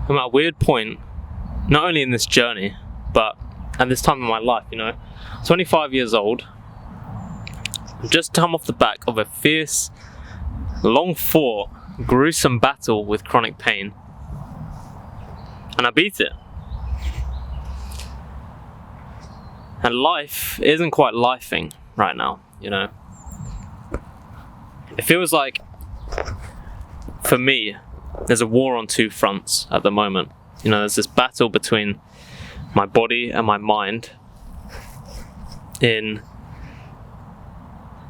I'm at a weird point, not only in this journey, but at this time in my life, 25 years old, I've just come off the back of a fierce, long-fought, gruesome battle with chronic pain, and I beat it. And life isn't quite lifing right now, It feels like, for me, there's a war on two fronts at the moment. There's this battle between my body and my mind in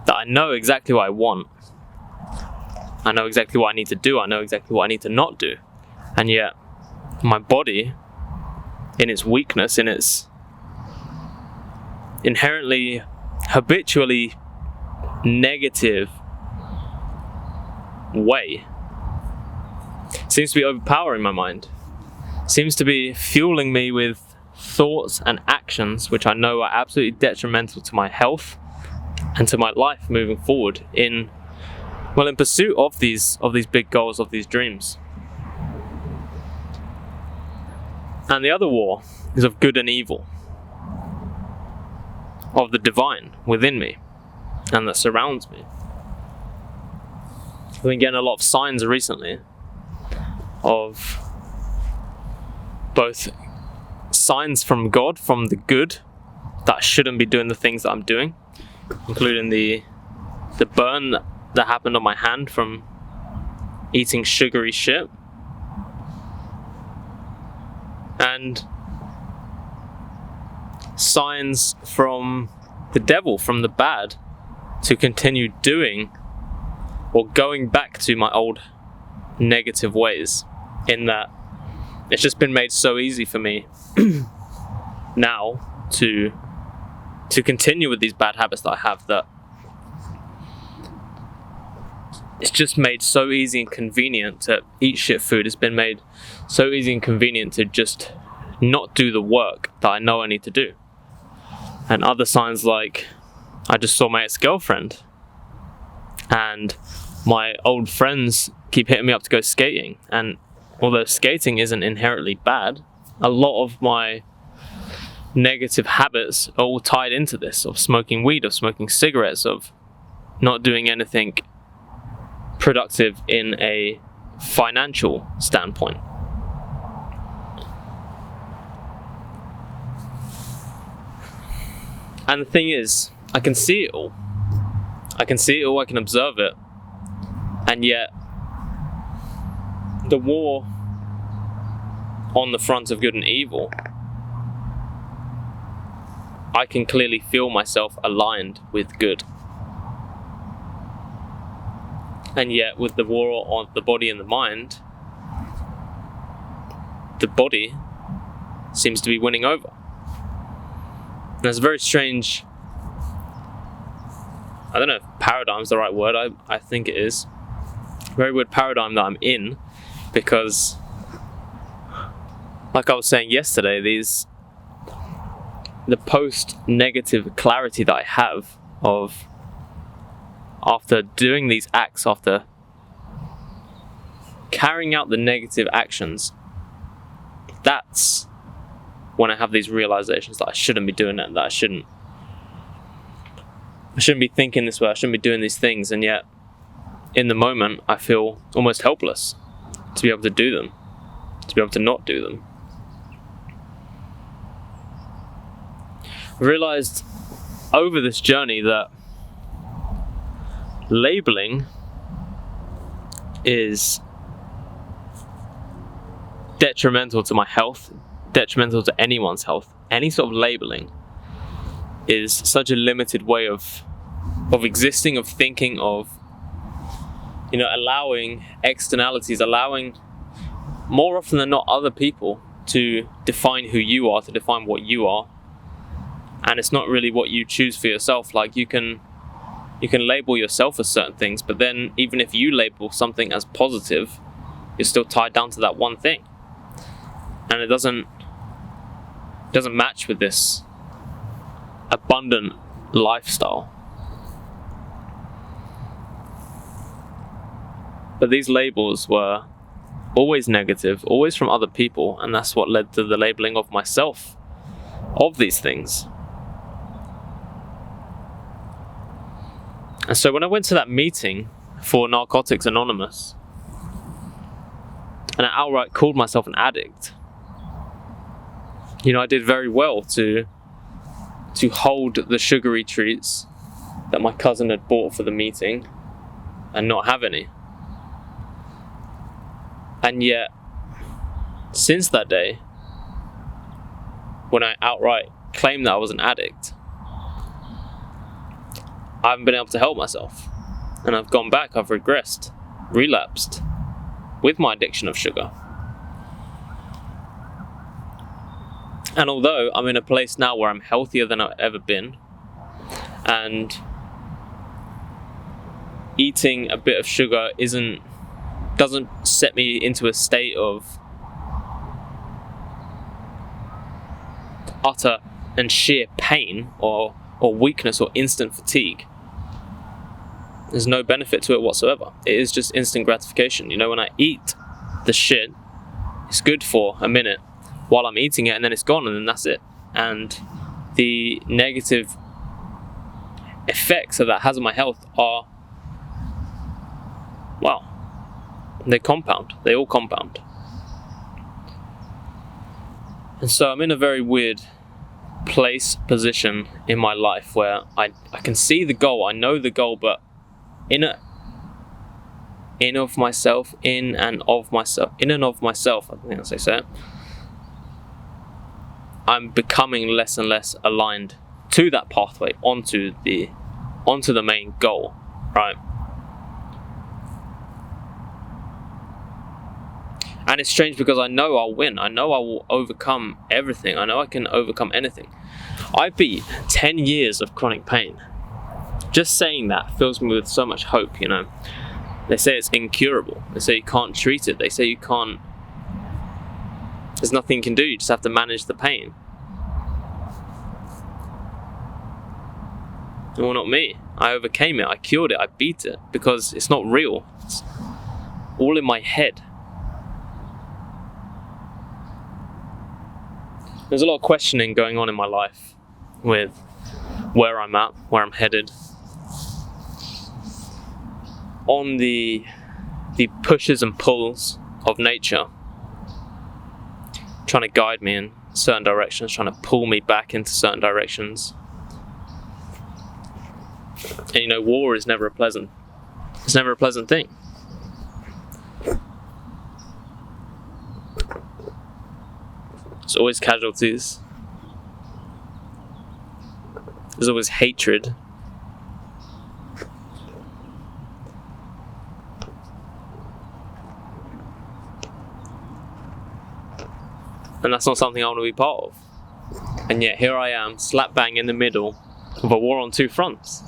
that I know exactly what I want. I know exactly what I need to do. I know exactly what I need to not do. And yet, my body, in its weakness, in its inherently, habitually negative way, seems to be overpowering my mind. Seems to be fueling me with thoughts and actions which I know are absolutely detrimental to my health and to my life moving forward in pursuit of these big goals, of these dreams. And the other war is of good and evil, of the divine within me and that surrounds me. I've been getting a lot of signs recently of both signs from God, from the good, that I shouldn't be doing the things that I'm doing, including the burn that happened on my hand from eating sugary shit, and signs from the devil, from the bad, to continue doing or going back to my old negative ways, in that it's just been made so easy for me now to continue with these bad habits that I have, that it's just made so easy and convenient to eat shit food. It's been made so easy and convenient to just not do the work that I know I need to do. And other signs, like I just saw my ex-girlfriend, and my old friends keep hitting me up to go skating, and although skating isn't inherently bad, a lot of my negative habits are all tied into this, of smoking weed, of smoking cigarettes, of not doing anything productive in a financial standpoint. And the thing is, I can see it all. I can observe it. And yet, the war on the front of good and evil, I can clearly feel myself aligned with good. And yet, with the war on the body and the mind, the body seems to be winning over. And it's a very strange, I don't know if paradigm is the right word, I think it is. Very weird paradigm that I'm in, because, like I was saying yesterday, the post-negative clarity that I have of, after doing these acts, after carrying out the negative actions, that's when I have these realizations that I shouldn't be doing it, that I shouldn't be thinking this way, I shouldn't be doing these things, and yet in the moment I feel almost helpless to be able to do them, to be able to not do them. I realized over this journey that labeling is detrimental to my health, detrimental to anyone's health. Any sort of labeling is such a limited way of existing, of thinking, of allowing externalities, allowing more often than not other people to define who you are, to define what you are. And it's not really what you choose for yourself. Like you can label yourself as certain things, but then even if you label something as positive, you're still tied down to that one thing, and it doesn't match with this abundant lifestyle. But these labels were always negative, always from other people, and that's what led to the labeling of myself of these things. And so when I went to that meeting for Narcotics Anonymous, and I outright called myself an addict, I did very well to hold the sugary treats that my cousin had bought for the meeting and not have any. And yet, since that day, when I outright claimed that I was an addict, I haven't been able to help myself. And I've gone back, I've regressed, relapsed with my addiction of sugar. And although I'm in a place now where I'm healthier than I've ever been, and eating a bit of sugar doesn't set me into a state of utter and sheer pain or weakness or instant fatigue. There's no benefit to it whatsoever. It is just instant gratification. When I eat the shit, it's good for a minute while I'm eating it, and then it's gone, and then that's it. And the negative effects that has on my health are, well, they compound. They all compound. And so I'm in a very weird position in my life where I can see the goal, I know the goal, but in and of myself, I think that's how I say it, I'm becoming less and less aligned to that pathway onto the main goal, right? And it's strange because I know I'll win. I know I will overcome everything. I know I can overcome anything. I beat 10 years of chronic pain. Just saying that fills me with so much hope, They say it's incurable. They say you can't treat it. They say you can't... There's nothing you can do. You just have to manage the pain. Well, not me. I overcame it. I cured it. I beat it. Because it's not real. It's all in my head. There's a lot of questioning going on in my life with where I'm at, where I'm headed, on the pushes and pulls of nature, trying to guide me in certain directions, trying to pull me back into certain directions. And war is never a pleasant thing. There's always casualties. There's always hatred. And that's not something I want to be part of. And yet here I am, slap bang in the middle of a war on two fronts.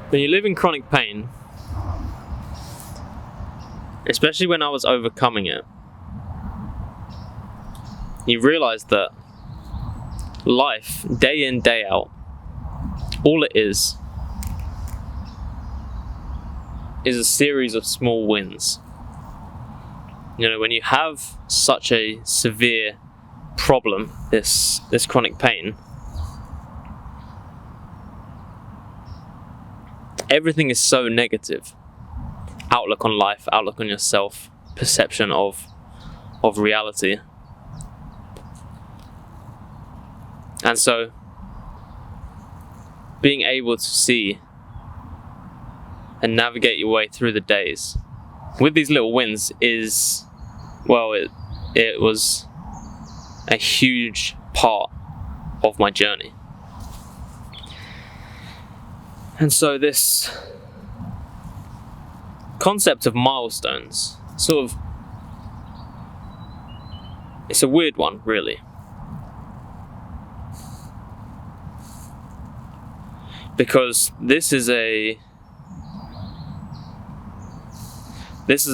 When you live in chronic pain, especially when I was overcoming it, you realize that life, day in, day out, all it is a series of small wins. When you have such a severe problem, this chronic pain, everything is so negative. Outlook on life, outlook on yourself, perception of reality. And so, being able to see and navigate your way through the days with these little wins is, well, it was a huge part of my journey. And so this concept of milestones, it's a weird one, really. Because this is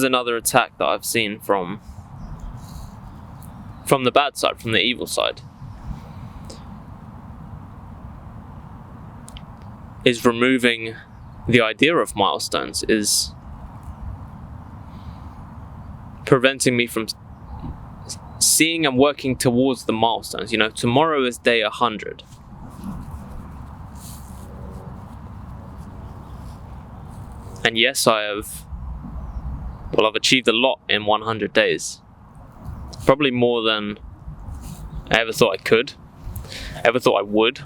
another attack that I've seen from the bad side, from the evil side. is removing the idea of milestones, is preventing me from seeing and working towards the milestones. Tomorrow is day 100. And yes, I've achieved a lot in 100 days. It's probably more than I ever thought I could, ever thought I would.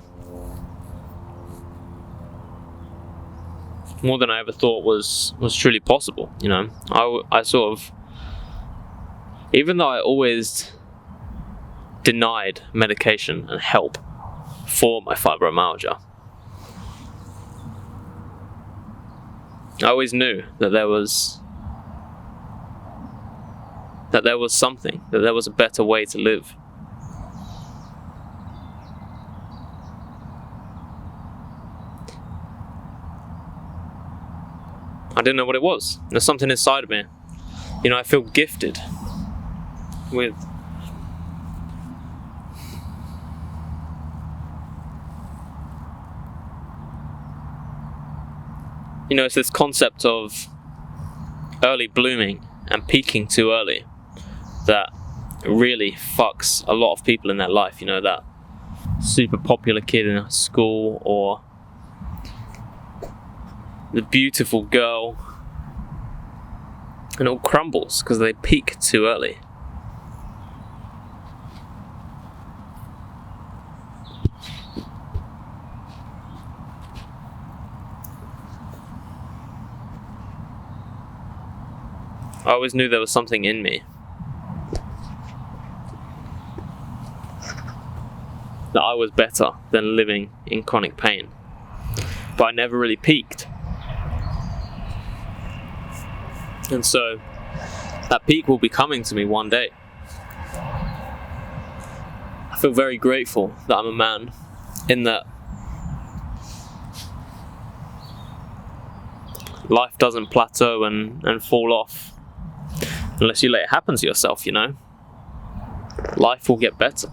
More than I ever thought was truly possible. I sort of, even though I always denied medication and help for my fibromyalgia, I always knew that there was something, that there was a better way to live. I didn't know what it was. There's something inside of me. I feel gifted with it's this concept of early blooming and peaking too early that really fucks a lot of people in their life. That super popular kid in school, or the beautiful girl, and it all crumbles because they peak too early. I always knew there was something in me that I was better than living in chronic pain, but I never really peaked. And so that peak will be coming to me one day. I feel very grateful that I'm a man, in that life doesn't plateau and fall off unless you let it happen to yourself. Life will get better.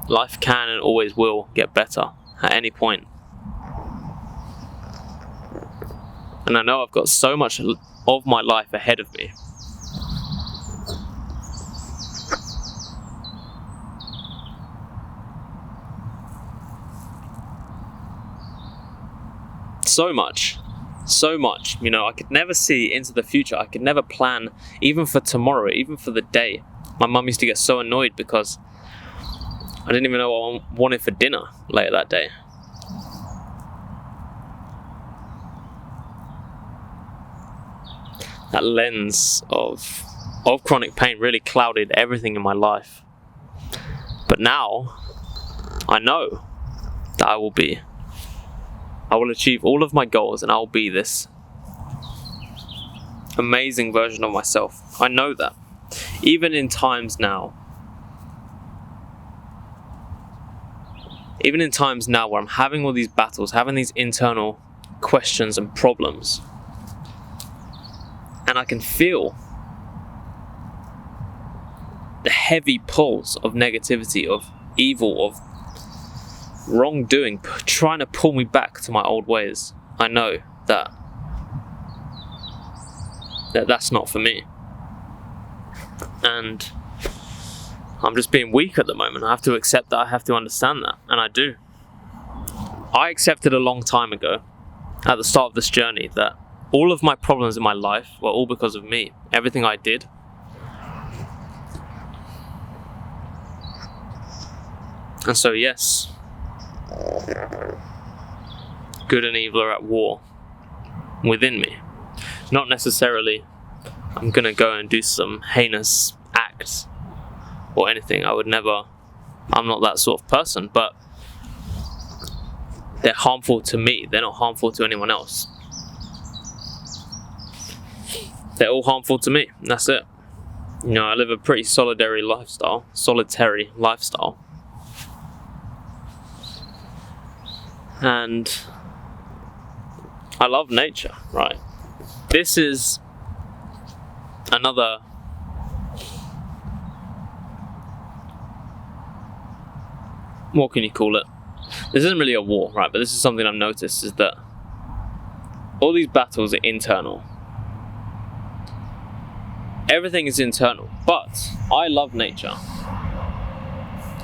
Life can and always will get better at any point. And I know I've got so much of my life ahead of me. So much. I could never see into the future. I could never plan, even for tomorrow, even for the day. My mum used to get so annoyed because I didn't even know what I wanted for dinner later that day. That lens of chronic pain really clouded everything in my life. But now, I know that I will achieve all of my goals, and I will be this amazing version of myself. I know that. Even in times now where I'm having all these battles, having these internal questions and problems, and I can feel the heavy pulls of negativity, of evil, of wrongdoing, trying to pull me back to my old ways. I know that that's not for me. And I'm just being weak at the moment. I have to accept that. I have to understand that. And I do. I accepted a long time ago, at the start of this journey, that all of my problems in my life were all because of me. Everything I did. And so yes, good and evil are at war within me. Not necessarily I'm gonna go and do some heinous acts or anything. I'm not that sort of person, but they're harmful to me. They're not harmful to anyone else. They're all harmful to me, and that's it. I live a pretty solitary lifestyle. And I love nature, right? This is another what can you call it? This isn't really a war, right? But this is something I've noticed, is that all these battles are internal. Everything is internal, but I love nature.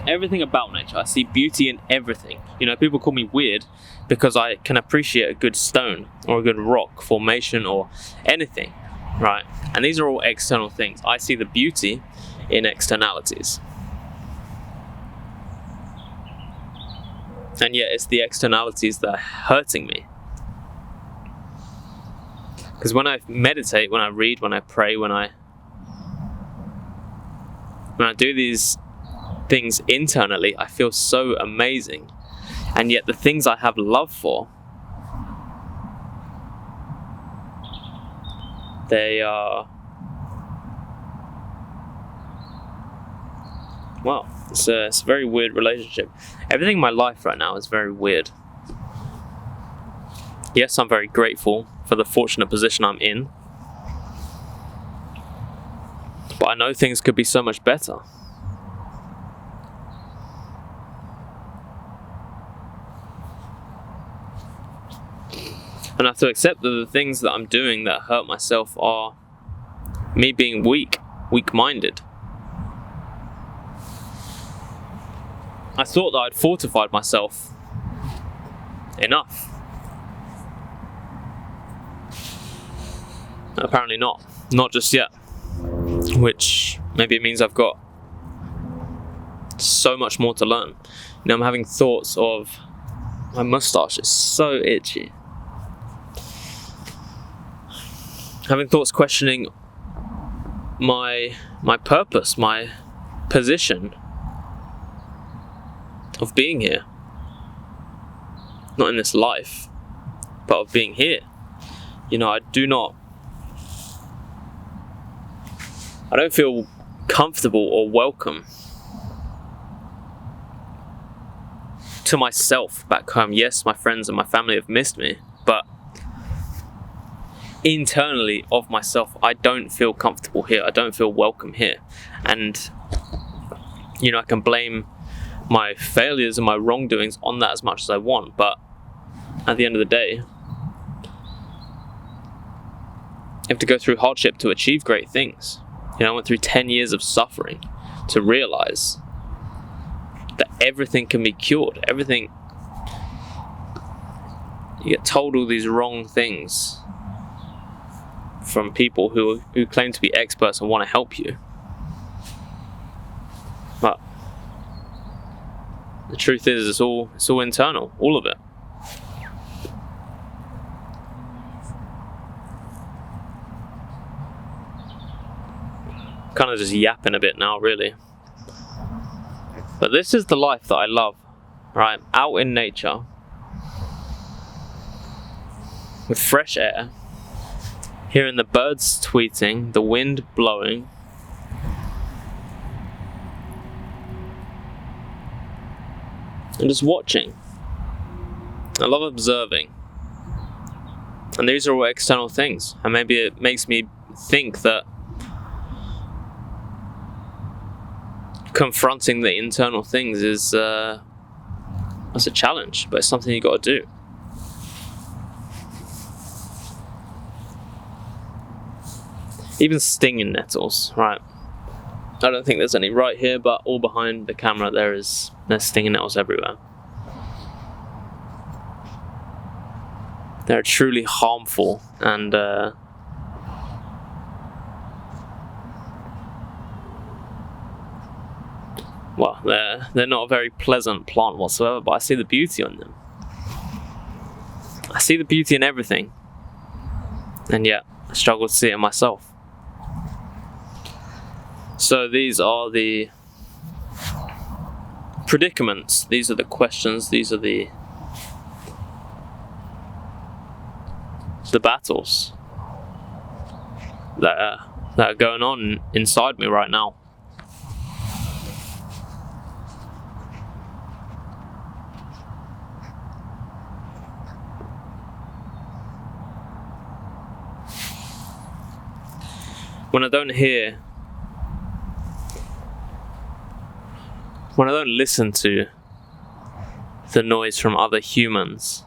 Everything about nature. I see beauty in everything. People call me weird because I can appreciate a good stone or a good rock formation or anything, right? And these are all external things. I see the beauty in externalities. And yet it's the externalities that are hurting me. Because when I meditate, when I read, when I pray, when I do these things internally, I feel so amazing. And yet the things I have love for, they are, well, it's a very weird relationship. Everything in my life right now is very weird. Yes, I'm very grateful for the fortunate position I'm in, but I know things could be so much better. And I have to accept that the things that I'm doing that hurt myself are me being weak-minded. I thought that I'd fortified myself enough. Apparently not just yet. Which maybe it means I've got so much more to learn. I'm having thoughts of my mustache is so itchy. Having thoughts questioning my purpose, my position of being here. Not in this life, but of being here. I don't feel comfortable or welcome to myself back home. Yes, my friends and my family have missed me, but internally of myself, I don't feel comfortable here. I don't feel welcome here. And, I can blame my failures and my wrongdoings on that as much as I want, but at the end of the day, you have to go through hardship to achieve great things. I went through 10 years of suffering to realize that everything can be cured. Everything, you get told all these wrong things from people who claim to be experts and want to help you. But the truth is, it's all internal, all of it. Kind of just yapping a bit now, really. But this is the life that I love, right? Out in nature, with fresh air, hearing the birds tweeting, the wind blowing, and just watching. I love observing. And these are all external things, and maybe it makes me think that confronting the internal things is that's a challenge, but it's something you got to do. Even stinging nettles, right? I don't think there's any right here, but all behind the camera there's stinging nettles everywhere. They're truly harmful and well, they're not a very pleasant plant whatsoever, but I see the beauty on them. I see the beauty in everything, and yet I struggle to see it in myself. So these are the predicaments, these are the questions, these are the battles that are going on inside me right now. When I don't listen to the noise from other humans,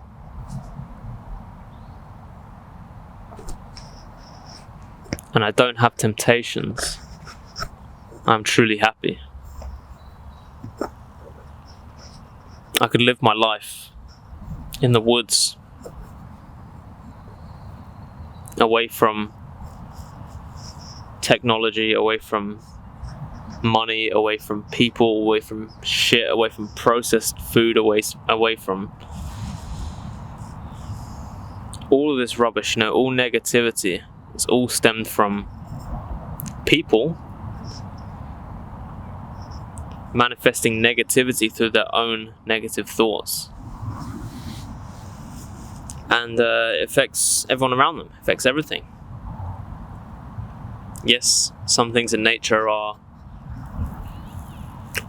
and I don't have temptations, I'm truly happy. I could live my life in the woods, away from technology, away from money, away from people, away from shit, away from processed food, away from all of this rubbish, all negativity. It's all stemmed from people manifesting negativity through their own negative thoughts. And it affects everyone around them, affects everything. Yes, some things in nature are,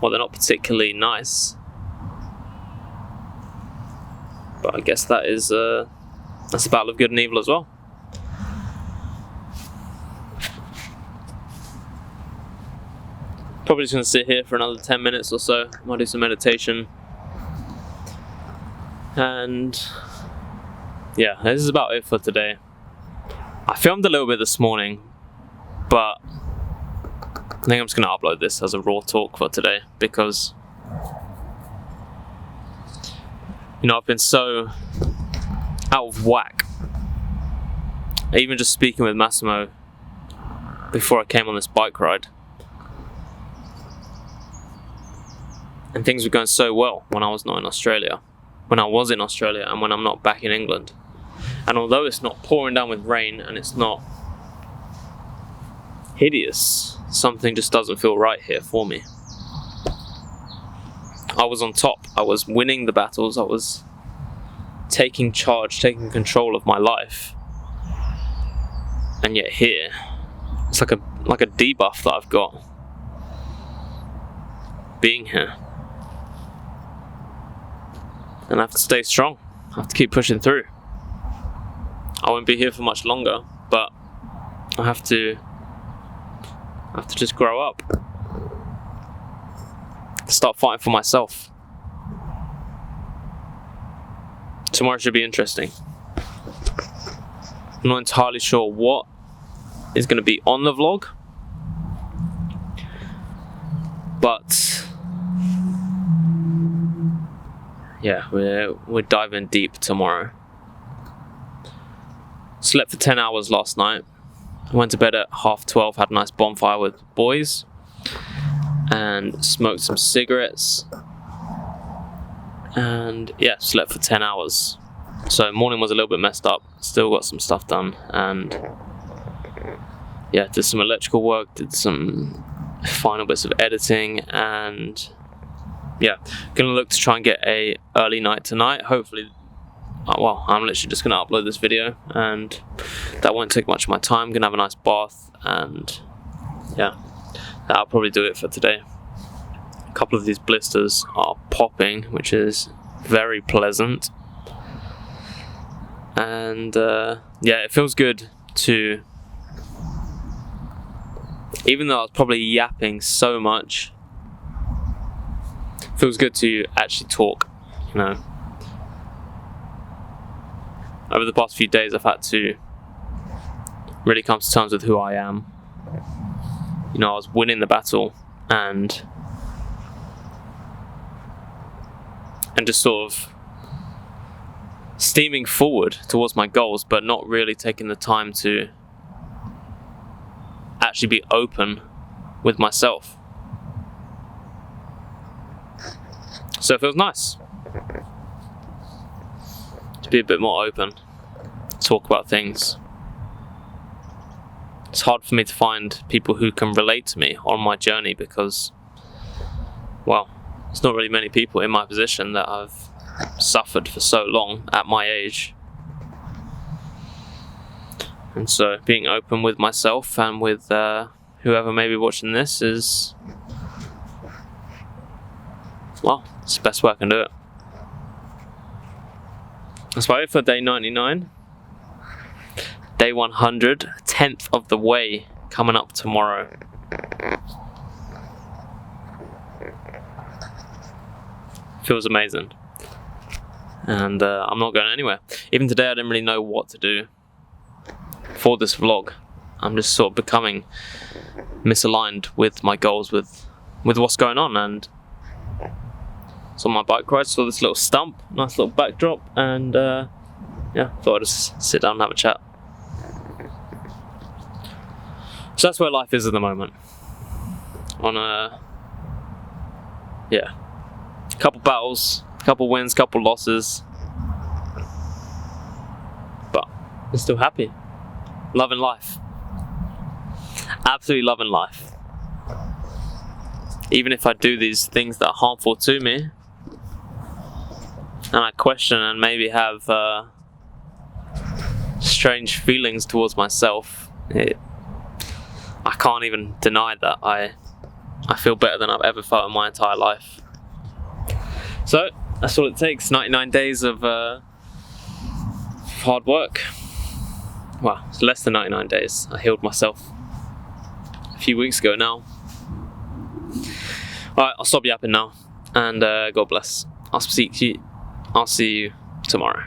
well, they're not particularly nice. But I guess that's a battle of good and evil as well. Probably just going to sit here for another 10 minutes or so. Might do some meditation. And yeah, this is about it for today. I filmed a little bit this morning, but I think I'm just going to upload this as a raw talk for today, because I've been so out of whack. Even just speaking with Massimo before I came on this bike ride, and things were going so well when I was not in Australia, when I was in Australia, and when I'm not back in England. And although it's not pouring down with rain and it's not hideous, something just doesn't feel right here for me. I was on top, I was winning the battles, I was taking charge, taking control of my life, and yet here it's like a debuff that I've got being here, and I have to stay strong. I have to keep pushing through. I won't be here for much longer, but I have to just grow up, start fighting for myself. Tomorrow should be interesting. I'm not entirely sure what is going to be on the vlog, but yeah, we're diving deep tomorrow. Slept for 10 hours last night. I went to bed at 12:30, had a nice bonfire with boys, and smoked some cigarettes, and yeah, slept for 10 hours. So morning was a little bit messed up, still got some stuff done, and yeah, did some electrical work, did some final bits of editing, and yeah, gonna look to try and get a early night tonight. Hopefully, well, I'm literally just gonna upload this video, and that won't take much of my time. Gonna have a nice bath, and yeah, that'll probably do it for today. A couple of these blisters are popping, which is very pleasant, and yeah, it feels good to, even though I was probably yapping so much, it feels good to actually talk. Over the past few days, I've had to really come to terms with who I am. I was winning the battle and just sort of steaming forward towards my goals, but not really taking the time to actually be open with myself. So it feels nice to be a bit more open, talk about things. It's hard for me to find people who can relate to me on my journey, because, well, there's not really many people in my position that have suffered for so long at my age. And so being open with myself and with whoever may be watching this is, well, it's the best way I can do it. That's about it for day 99. Day 100, 10th of the way, coming up tomorrow. Feels amazing. And I'm not going anywhere. Even today I didn't really know what to do for this vlog. I'm just sort of becoming misaligned with my goals, with what's going on. And so on my bike ride, saw this little stump, nice little backdrop, and yeah, thought I'd just sit down and have a chat. So that's where life is at the moment. On a couple battles, couple wins, couple losses, but I'm still happy, loving life, absolutely loving life. Even if I do these things that are harmful to me, and I question and maybe have strange feelings towards myself, I can't even deny that I feel better than I've ever felt in my entire life. So that's all it takes. 99 days of hard work. Well, it's less than 99 days. I healed myself a few weeks ago now. Alright, I'll stop yapping now, and God bless. I'll see you tomorrow.